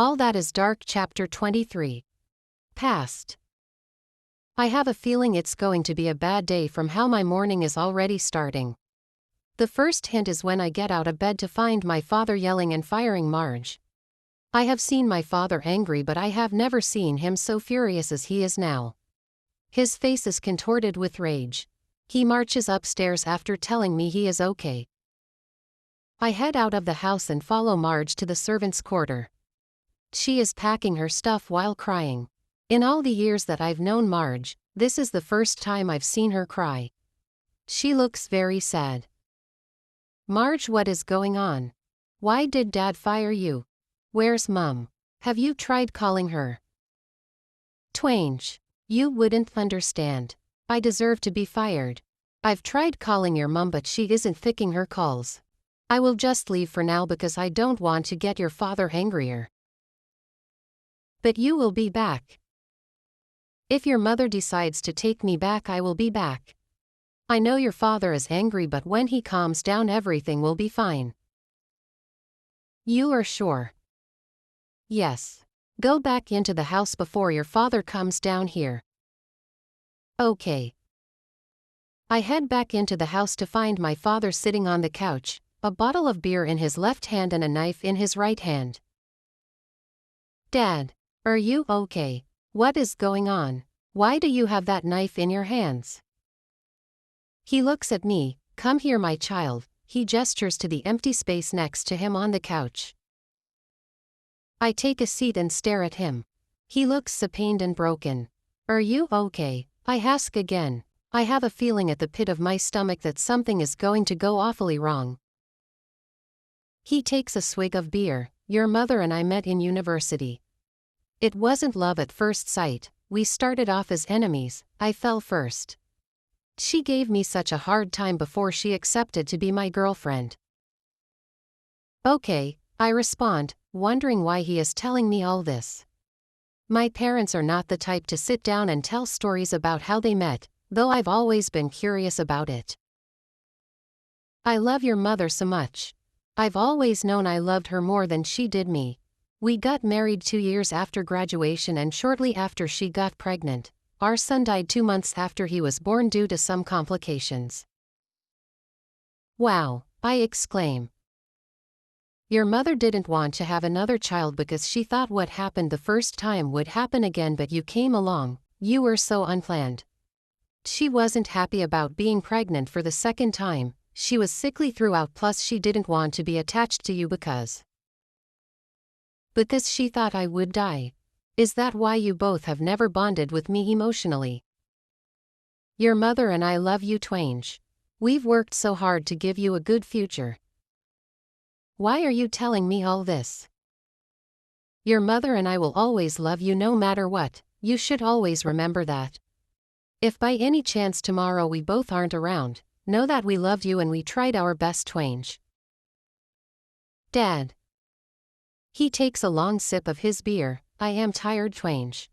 All That Is Dark Chapter 23. Past. I have a feeling it's going to be a bad day from how my morning is already starting. The first hint is when I get out of bed to find my father yelling and firing Marge. I have seen my father angry, but I have never seen him so furious as he is now. His face is contorted with rage. He marches upstairs after telling me he is okay. I head out of the house and follow Marge to the servants' quarter. She is packing her stuff while crying. In all the years that I've known Marge, this is the first time I've seen her cry. She looks very sad. Marge, what is going on? Why did Dad fire you? Where's Mum? Have you tried calling her? Twange, you wouldn't understand. I deserve to be fired. I've tried calling your mum, but she isn't picking her calls. I will just leave for now because I don't want to get your father angrier. But you will be back. If your mother decides to take me back, I will be back. I know your father is angry, but when he calms down, everything will be fine. You are sure? Yes. Go back into the house before your father comes down here. Okay. I head back into the house to find my father sitting on the couch, a bottle of beer in his left hand and a knife in his right hand. Dad, are you okay? What is going on? Why do you have that knife in your hands? He looks at me. Come here, my child. He gestures to the empty space next to him on the couch. I take a seat and stare at him. He looks so pained and broken. Are you okay? I ask again. I have a feeling at the pit of my stomach that something is going to go awfully wrong. He takes a swig of beer. Your mother and I met in university. It wasn't love at first sight. We started off as enemies. I fell first. She gave me such a hard time before she accepted to be my girlfriend. Okay, I respond, wondering why he is telling me all this. My parents are not the type to sit down and tell stories about how they met, though I've always been curious about it. I love your mother so much. I've always known I loved her more than she did me. We got married 2 years after graduation, and shortly after she got pregnant, our son died 2 months after he was born due to some complications. Wow, I exclaim. Your mother didn't want to have another child because she thought what happened the first time would happen again, but you came along. You were so unplanned. She wasn't happy about being pregnant for the second time. She was sickly throughout, plus she didn't want to be attached to you because she thought I would die. Is that why you both have never bonded with me emotionally? Your mother and I love you, Twange. We've worked so hard to give you a good future. Why are you telling me all this? Your mother and I will always love you no matter what. You should always remember that. If by any chance tomorrow we both aren't around, know that we loved you and we tried our best, Twange. Dad. He takes a long sip of his beer. I am tired, Twange.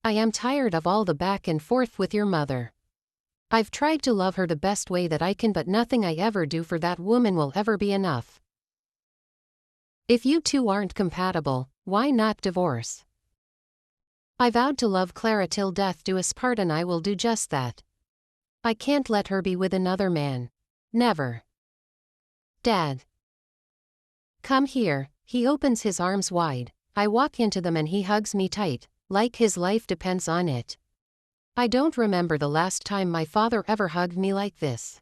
I am tired of all the back and forth with your mother. I've tried to love her the best way that I can, but nothing I ever do for that woman will ever be enough. If you two aren't compatible, why not divorce? I vowed to love Clara till death do us part, and I will do just that. I can't let her be with another man. Never. Dad. Come here. He opens his arms wide. I walk into them and he hugs me tight, like his life depends on it. I don't remember the last time my father ever hugged me like this.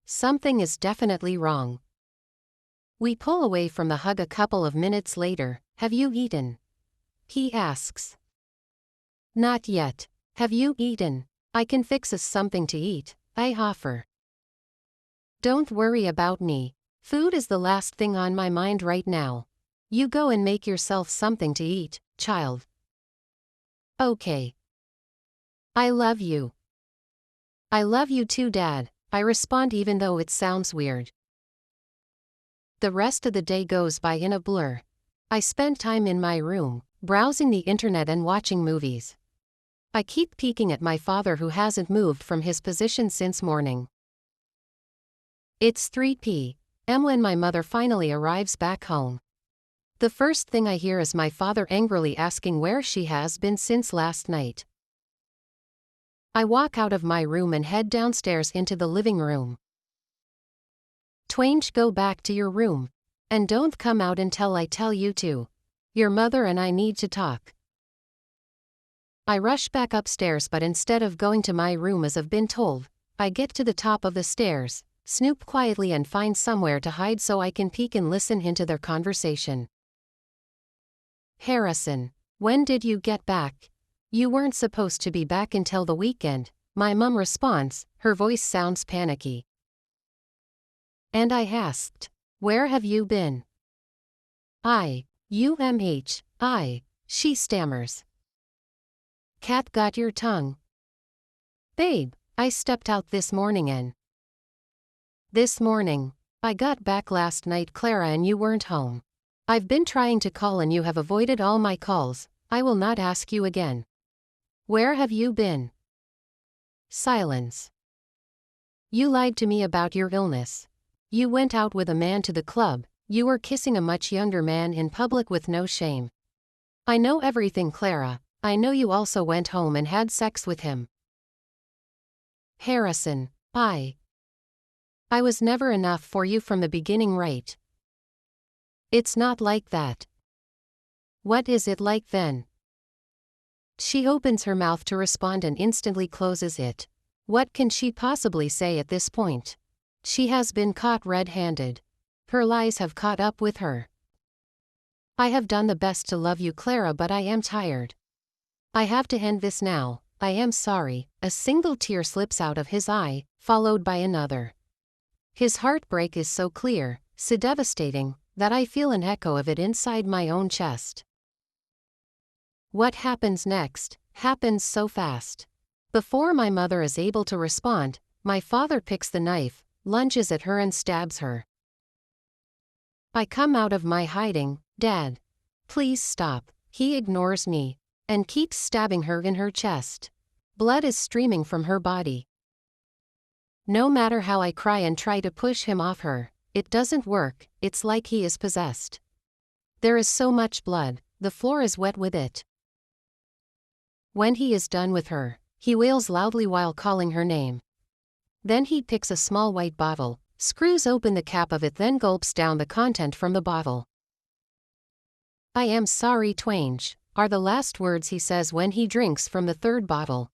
Something is definitely wrong. We pull away from the hug a couple of minutes later. Have you eaten? He asks. Not yet. Have you eaten? I can fix us something to eat, I offer. Don't worry about me. Food is the last thing on my mind right now. You go and make yourself something to eat, child. Okay. I love you. I love you too, Dad, I respond, even though it sounds weird. The rest of the day goes by in a blur. I spend time in my room, browsing the internet and watching movies. I keep peeking at my father, who hasn't moved from his position since morning. It's 3 p.m. when my mother finally arrives back home. The first thing I hear is my father angrily asking where she has been since last night. I walk out of my room and head downstairs into the living room. Twange, go back to your room. And don't come out until I tell you to. Your mother and I need to talk. I rush back upstairs, but instead of going to my room as I've been told, I get to the top of the stairs, snoop quietly and find somewhere to hide so I can peek and listen into their conversation. Harrison, when did you get back? You weren't supposed to be back until the weekend, my mum responds, her voice sounds panicky. And I asked, where have you been? She stammers. Cat got your tongue. Babe, I stepped out this morning and. This morning. I got back last night, Clara, and you weren't home. I've been trying to call and you have avoided all my calls. I will not ask you again. Where have you been? Silence. You lied to me about your illness. You went out with a man to the club. You were kissing a much younger man in public with no shame. I know everything, Clara. I know you also went home and had sex with him. Harrison, I was never enough for you from the beginning, right? It's not like that. What is it like then? She opens her mouth to respond and instantly closes it. What can she possibly say at this point? She has been caught red-handed. Her lies have caught up with her. I have done the best to love you, Clara, but I am tired. I have to end this now. I am sorry. A single tear slips out of his eye, followed by another. His heartbreak is so clear, so devastating, that I feel an echo of it inside my own chest. What happens next happens so fast. Before my mother is able to respond, my father picks the knife, lunges at her and stabs her. I come out of my hiding. Dad, please stop. He ignores me and keeps stabbing her in her chest. Blood is streaming from her body. No matter how I cry and try to push him off her, it doesn't work. It's like he is possessed. There is so much blood, the floor is wet with it. When he is done with her, he wails loudly while calling her name. Then he picks a small white bottle, screws open the cap of it, then gulps down the content from the bottle. I am sorry, Twange, are the last words he says when he drinks from the third bottle.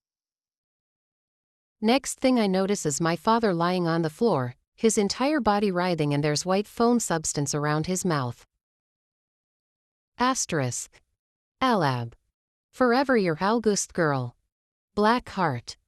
Next thing I notice is my father lying on the floor, his entire body writhing, and there's white foam substance around his mouth. Asterisk. Alab. Forever your August girl. Black Heart.